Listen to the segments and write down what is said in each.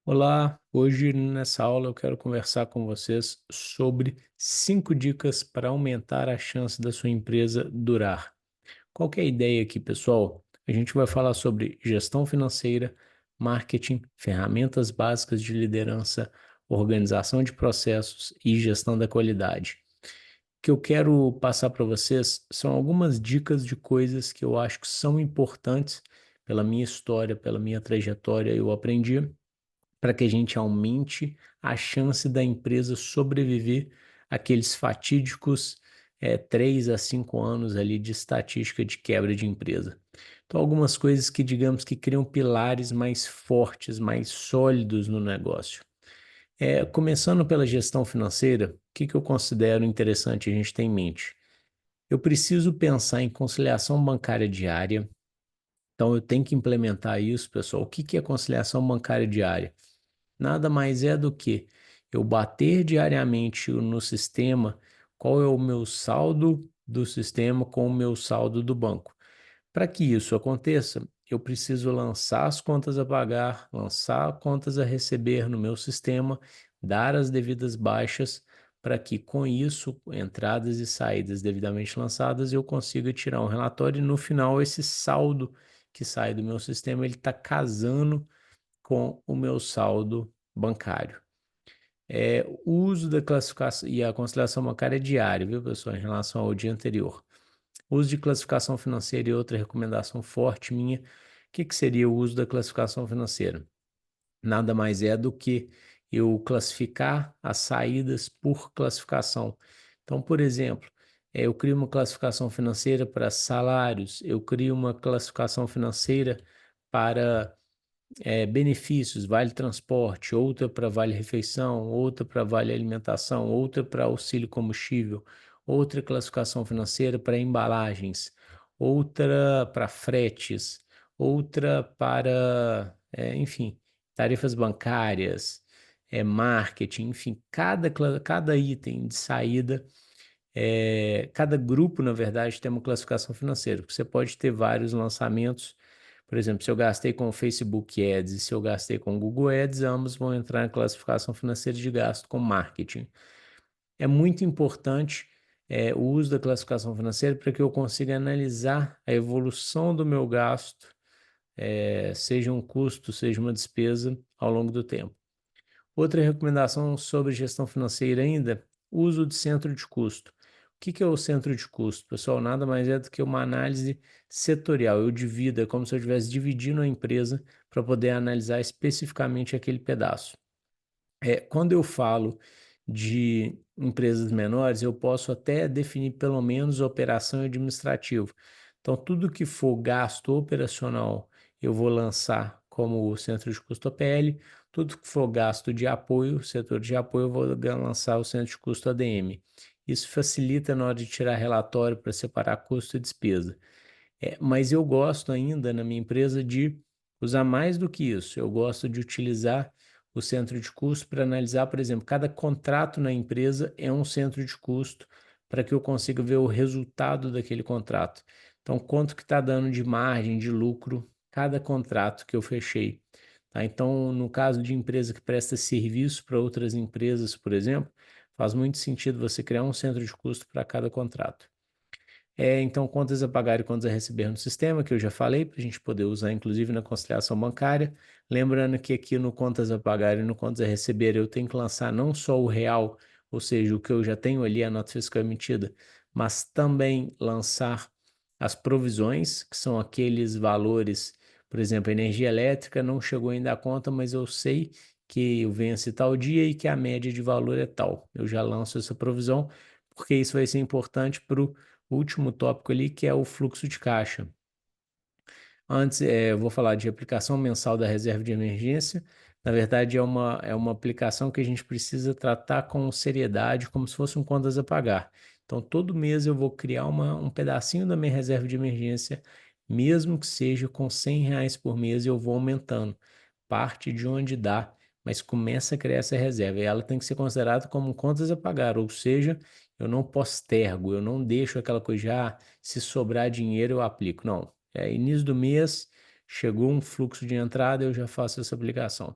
Olá, hoje nessa aula eu quero conversar com vocês sobre 5 dicas para aumentar a chance da sua empresa durar. Qual que é a ideia aqui, pessoal? A gente vai falar sobre gestão financeira, marketing, ferramentas básicas de liderança, organização de processos e gestão da qualidade. O que eu quero passar para vocês são algumas dicas de coisas que eu acho que são importantes pela minha história, pela minha trajetória, eu aprendi para que a gente aumente a chance da empresa sobreviver àqueles fatídicos 3 a 5 anos ali de estatística de quebra de empresa. Então, algumas coisas que, digamos, que criam pilares mais fortes, mais sólidos no negócio. Começando pela gestão financeira, o que que eu considero interessante a gente ter em mente? Eu preciso pensar em conciliação bancária diária, então eu tenho que implementar isso, pessoal. O que que é conciliação bancária diária? Nada mais é do que eu bater diariamente no sistema qual é o meu saldo do sistema com o meu saldo do banco. Para que isso aconteça, eu preciso lançar as contas a pagar, lançar contas a receber no meu sistema, dar as devidas baixas, para que com isso, entradas e saídas devidamente lançadas, eu consiga tirar um relatório e no final esse saldo que sai do meu sistema, ele está casando com o meu saldo bancário. O uso da classificação e a conciliação bancária é diário, viu, pessoal, em relação ao dia anterior. Uso de classificação financeira e outra recomendação forte minha. O que que seria o uso da classificação financeira? Nada mais é do que eu classificar as saídas por classificação. Então, por exemplo, eu crio uma classificação financeira para salários, eu crio uma classificação financeira para benefícios, vale transporte, outra para vale refeição, outra para vale alimentação, outra para auxílio combustível, outra classificação financeira para embalagens, outra para fretes, outra para, enfim, tarifas bancárias, marketing, enfim, cada item de saída, cada grupo, na verdade, tem uma classificação financeira, porque você pode ter vários lançamentos. Por exemplo, se eu gastei com o Facebook Ads e se eu gastei com o Google Ads, ambos vão entrar na classificação financeira de gasto com marketing. É muito importante o uso da classificação financeira para que eu consiga analisar a evolução do meu gasto, seja um custo, seja uma despesa, ao longo do tempo. Outra recomendação sobre gestão financeira ainda, uso de centro de custo. O que que é o centro de custo, pessoal? Nada mais é do que uma análise setorial. Eu divido, é como se eu estivesse dividindo a empresa para poder analisar especificamente aquele pedaço. Quando eu falo de empresas menores, eu posso até definir pelo menos operação e administrativo. Então, tudo que for gasto operacional, eu vou lançar como o centro de custo OPL, tudo que for gasto de apoio, setor de apoio, eu vou lançar o centro de custo ADM. Isso facilita na hora de tirar relatório para separar custo e despesa. Mas eu gosto ainda na minha empresa de usar mais do que isso. Eu gosto de utilizar o centro de custo para analisar, por exemplo, cada contrato na empresa é um centro de custo para que eu consiga ver o resultado daquele contrato. Então, quanto que está dando de margem, de lucro, cada contrato que eu fechei. Tá? Então, no caso de empresa que presta serviço para outras empresas, por exemplo, faz muito sentido você criar um centro de custo para cada contrato. Então, contas a pagar e contas a receber no sistema, que eu já falei, para a gente poder usar, inclusive, na conciliação bancária. Lembrando que aqui no contas a pagar e no contas a receber, eu tenho que lançar não só o real, ou seja, o que eu já tenho ali, a nota fiscal emitida, mas também lançar as provisões, que são aqueles valores, por exemplo, energia elétrica não chegou ainda à conta, mas eu sei que eu venço tal dia e que a média de valor é tal. Eu já lanço essa provisão, porque isso vai ser importante para o último tópico ali, que é o fluxo de caixa. Antes, eu vou falar de aplicação mensal da reserva de emergência. Na verdade, é uma aplicação que a gente precisa tratar com seriedade, como se fosse um contas a pagar. Então, todo mês eu vou criar um pedacinho da minha reserva de emergência, mesmo que seja com R$ 100 por mês, eu vou aumentando. Parte de onde dá, mas começa a criar essa reserva. E ela tem que ser considerada como contas a pagar, ou seja, eu não postergo, eu não deixo aquela coisa de, se sobrar dinheiro eu aplico. Não, início do mês, chegou um fluxo de entrada, eu já faço essa aplicação.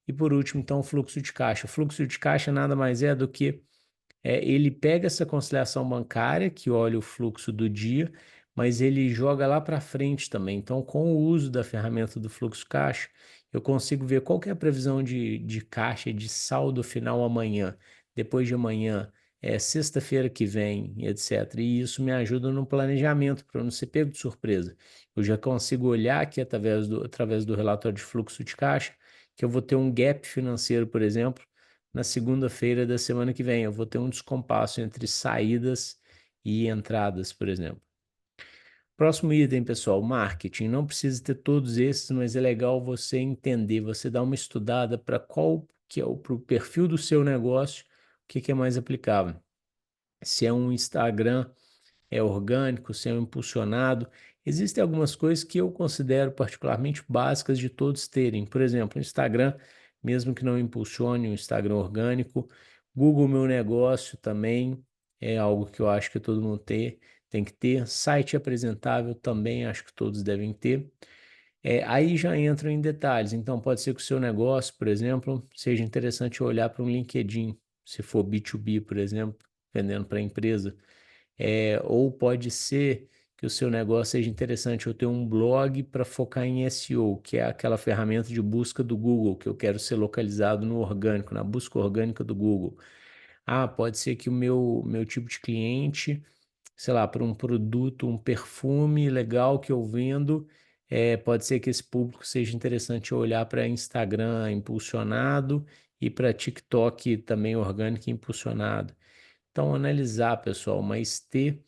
E por último, então, o fluxo de caixa. O fluxo de caixa nada mais é do que ele pega essa conciliação bancária, que olha o fluxo do dia, mas ele joga lá para frente também. Então, com o uso da ferramenta do fluxo caixa, eu consigo ver qual que é a previsão de caixa, de saldo final amanhã, depois de amanhã, sexta-feira que vem, etc. E isso me ajuda no planejamento, para eu não ser pego de surpresa. Eu já consigo olhar aqui através do relatório de fluxo de caixa, que eu vou ter um gap financeiro, por exemplo, na segunda-feira da semana que vem. Eu vou ter um descompasso entre saídas e entradas, por exemplo. Próximo item, pessoal, marketing. Não precisa ter todos esses, mas é legal você entender, você dar uma estudada para qual que é pro perfil do seu negócio, o que que é mais aplicável. Se é um Instagram orgânico, se é um impulsionado. Existem algumas coisas que eu considero particularmente básicas de todos terem. Por exemplo, o Instagram, mesmo que não impulsione um Instagram orgânico. Google Meu Negócio também é algo que eu acho que todo mundo tem que ter. Site apresentável também acho que todos devem ter. Aí já entram em detalhes. Então, pode ser que o seu negócio, por exemplo, seja interessante olhar para um LinkedIn, se for B2B, por exemplo, vendendo para a empresa. Ou pode ser que o seu negócio seja interessante eu ter um blog para focar em SEO, que é aquela ferramenta de busca do Google, que eu quero ser localizado no orgânico, na busca orgânica do Google. Ah, pode ser que o meu tipo de cliente, sei lá, para um produto, um perfume legal que eu vendo, pode ser que esse público seja interessante eu olhar para Instagram impulsionado e para TikTok também orgânico e impulsionado. Então, analisar, pessoal, mas ter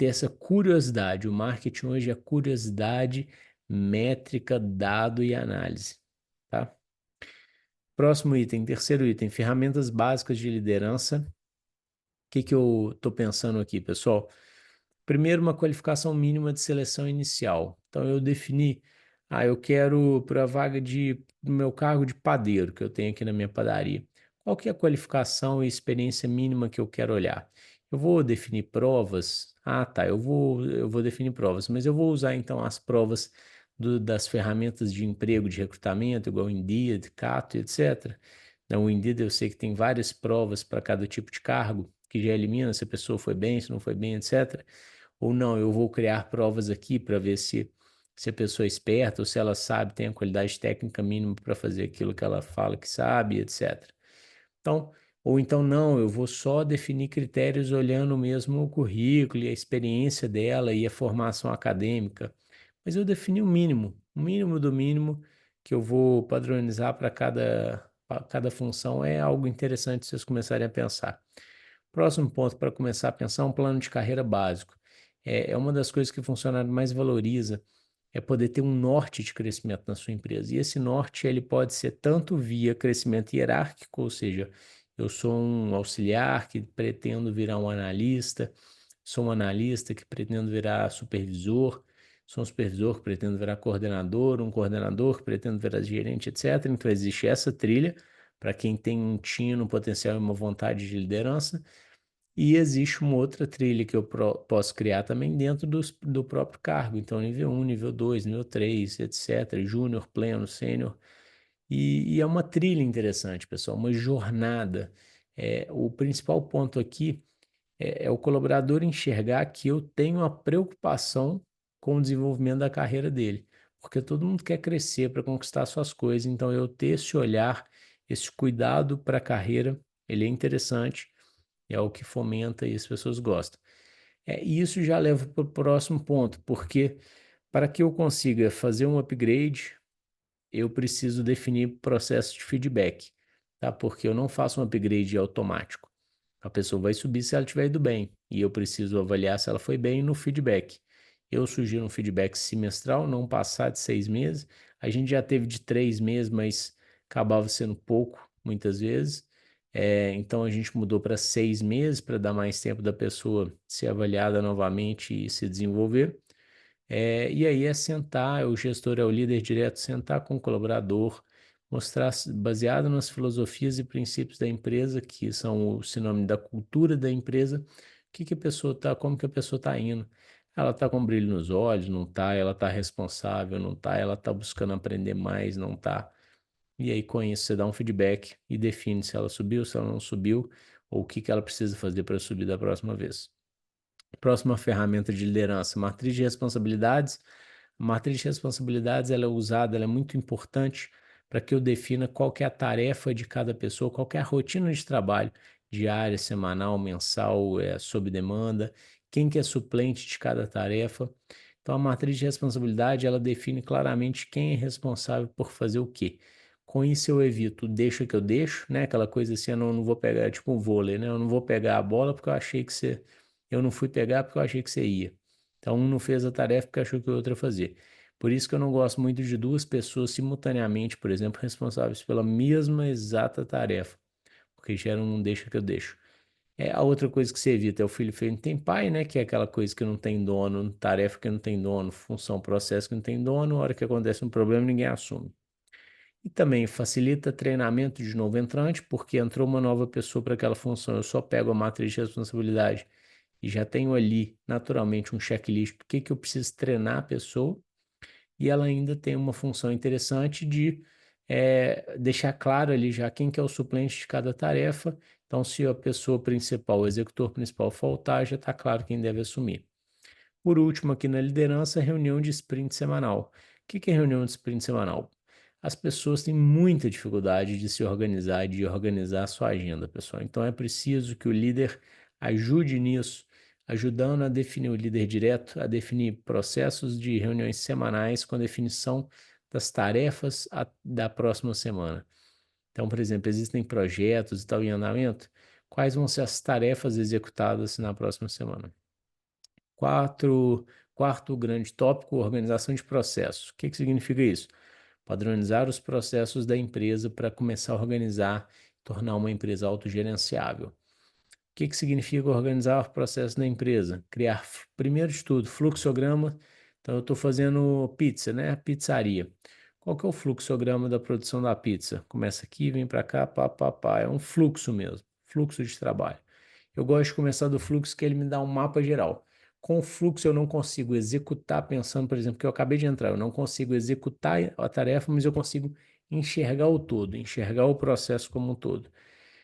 essa curiosidade. O marketing hoje é curiosidade, métrica, dado e análise, tá? Próximo item, terceiro item, ferramentas básicas de liderança. O que que eu estou pensando aqui, pessoal? Primeiro, uma qualificação mínima de seleção inicial. Então, eu defini, eu quero para a vaga do meu cargo de padeiro que eu tenho aqui na minha padaria. Qual que é a qualificação e experiência mínima que eu quero olhar? Eu vou definir provas? Ah, tá, eu vou definir provas, mas eu vou usar então as provas das ferramentas de emprego, de recrutamento, igual Indeed, Cato, etc. O Indeed eu sei que tem várias provas para cada tipo de cargo, que já elimina se a pessoa foi bem, se não foi bem, etc. Ou não, eu vou criar provas aqui para ver se a pessoa é esperta ou se ela sabe, tem a qualidade técnica mínima para fazer aquilo que ela fala que sabe, etc. Então, ou então não, eu vou só definir critérios olhando mesmo o currículo e a experiência dela e a formação acadêmica. Mas eu defini o mínimo do mínimo que eu vou padronizar para cada função é algo interessante vocês começarem a pensar. Próximo ponto para começar a pensar é um plano de carreira básico. É uma das coisas que o funcionário mais valoriza, é poder ter um norte de crescimento na sua empresa. E esse norte ele pode ser tanto via crescimento hierárquico, ou seja, eu sou um auxiliar que pretendo virar um analista, sou um analista que pretendo virar supervisor, sou um supervisor que pretendo virar coordenador, um coordenador que pretendo virar gerente, etc. Então existe essa trilha para quem tem um tino, um potencial e uma vontade de liderança. E existe uma outra trilha que eu posso criar também dentro do próprio cargo. Então, nível um, nível 2, nível 3, etc. Júnior, pleno, sênior. E é uma trilha interessante, pessoal, uma jornada. O principal ponto aqui é o colaborador enxergar que eu tenho a preocupação com o desenvolvimento da carreira dele. Porque todo mundo quer crescer para conquistar suas coisas. Então, eu ter esse olhar, esse cuidado para a carreira, ele é interessante é o que fomenta e as pessoas gostam. E isso já leva para o próximo ponto, porque para que eu consiga fazer um upgrade, eu preciso definir processo de feedback, tá? Porque eu não faço um upgrade automático. A pessoa vai subir se ela estiver indo bem, e eu preciso avaliar se ela foi bem no feedback. Eu sugiro um feedback semestral, não passar de 6 meses. A gente já teve de 3 meses, mas acabava sendo pouco, muitas vezes. Então a gente mudou para 6 meses para dar mais tempo da pessoa ser avaliada novamente e se desenvolver. E aí é sentar, o gestor é o líder direto, sentar com o colaborador, mostrar, baseado nas filosofias e princípios da empresa, que são o sinônimo da cultura da empresa, que a pessoa está, como que a pessoa está indo. Ela está com brilho nos olhos, não está, ela está responsável, não está, ela está buscando aprender mais, não está. e aí com isso você dá um feedback e define se ela subiu, se ela não subiu, ou o que que ela precisa fazer para subir da próxima vez. Próxima ferramenta de liderança, matriz de responsabilidades. A matriz de responsabilidades ela é usada, ela é muito importante para que eu defina qual que é a tarefa de cada pessoa, qual que é a rotina de trabalho, diária, semanal, mensal, sob demanda, quem que é suplente de cada tarefa. Então, a matriz de responsabilidade ela define claramente quem é responsável por fazer o quê. Com isso eu evito, deixa que eu deixo, né? Aquela coisa assim, eu não vou pegar, é tipo um vôlei, né? Eu não vou pegar a bola porque eu achei que você eu não fui pegar porque eu achei que você ia. Então, um não fez a tarefa porque achou que o outro ia fazer. Por isso que eu não gosto muito de duas pessoas simultaneamente, por exemplo, responsáveis pela mesma exata tarefa, porque gera um deixa que eu deixo. A outra coisa que você evita é o filho feio não tem pai, né? Que é aquela coisa que não tem dono, tarefa que não tem dono, função, processo que não tem dono, a hora que acontece um problema ninguém assume. E também facilita treinamento de novo entrante, porque entrou uma nova pessoa para aquela função, eu só pego a matriz de responsabilidade e já tenho ali naturalmente um checklist do que eu preciso treinar a pessoa, e ela ainda tem uma função interessante de deixar claro ali já quem que é o suplente de cada tarefa. Então, se a pessoa principal, o executor principal faltar, já está claro quem deve assumir. Por último, aqui na liderança, reunião de sprint semanal. O que é reunião de sprint semanal? As pessoas têm muita dificuldade de se organizar, de organizar a sua agenda, pessoal. Então é preciso que o líder ajude nisso, ajudando a definir o líder direto, a definir processos de reuniões semanais com a definição das tarefas da próxima semana. Então, por exemplo, existem projetos e tal em andamento. Quais vão ser as tarefas executadas na próxima semana? Quarto grande tópico, organização de processos. O que significa isso? Padronizar os processos da empresa para começar a organizar, tornar uma empresa autogerenciável. O que significa organizar o processo da empresa? Criar, primeiro de tudo, fluxograma. Então, eu estou fazendo pizza, né? Pizzaria. Qual que é o fluxograma da produção da pizza? Começa aqui, vem para cá, pá, pá, pá. É um fluxo mesmo, fluxo de trabalho. Eu gosto de começar do fluxo que ele me dá um mapa geral. Com o fluxo eu não consigo executar pensando, por exemplo, que eu acabei de entrar, eu não consigo executar a tarefa, mas eu consigo enxergar o todo, enxergar o processo como um todo.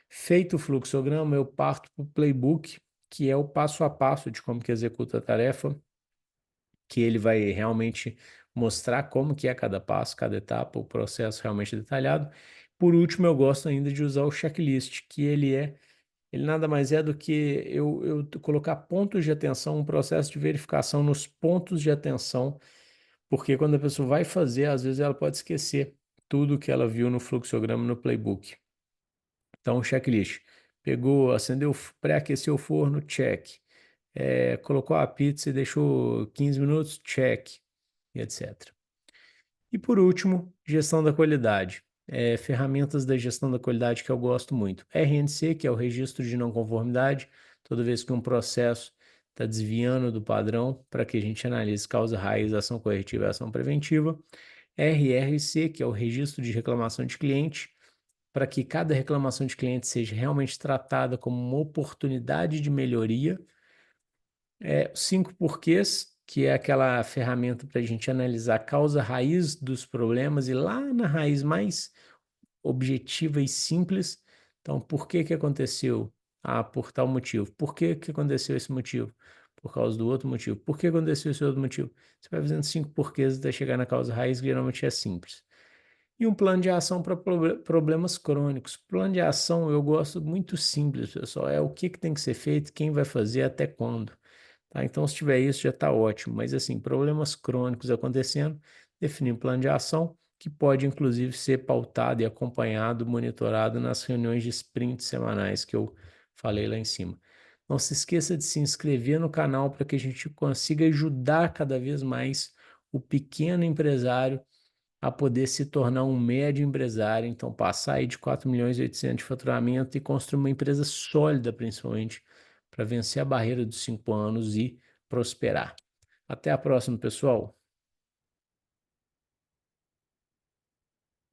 Feito o fluxograma, eu parto para o playbook, que é o passo a passo de como que executa a tarefa, que ele vai realmente mostrar como que é cada passo, cada etapa, o processo realmente detalhado. Por último, eu gosto ainda de usar o checklist, que ele nada mais é do que eu colocar pontos de atenção, um processo de verificação nos pontos de atenção, porque quando a pessoa vai fazer, às vezes ela pode esquecer tudo que ela viu no fluxograma, no playbook. Então, checklist. Pegou, acendeu, pré-aqueceu o forno, check. Colocou a pizza e deixou 15 minutos, check, e etc. E por último, gestão da qualidade. Ferramentas da gestão da qualidade que eu gosto muito. RNC, que é o registro de não conformidade, toda vez que um processo está desviando do padrão, para que a gente analise causa raiz, ação corretiva e ação preventiva. RRC, que é o registro de reclamação de cliente, para que cada reclamação de cliente seja realmente tratada como uma oportunidade de melhoria. Cinco porquês, que é aquela ferramenta para a gente analisar a causa raiz dos problemas e lá na raiz mais objetiva e simples. Então, por que que aconteceu? Ah, por tal motivo. Por que que aconteceu esse motivo? Por causa do outro motivo. Por que aconteceu esse outro motivo? Você vai fazendo cinco porquês até chegar na causa raiz, que geralmente é simples. E um plano de ação para problemas crônicos. Plano de ação eu gosto muito simples, pessoal. É o que que tem que ser feito, quem vai fazer, até quando. Tá? Então, se tiver isso, já está ótimo. Mas, assim, problemas crônicos acontecendo, definir um plano de ação que pode, inclusive, ser pautado e acompanhado, monitorado nas reuniões de sprint semanais que eu falei lá em cima. Não se esqueça de se inscrever no canal para que a gente consiga ajudar cada vez mais o pequeno empresário a poder se tornar um médio empresário, então passar aí de 4 milhões e 800 de faturamento e construir uma empresa sólida, principalmente, para vencer a barreira dos 5 anos e prosperar. Até a próxima, pessoal.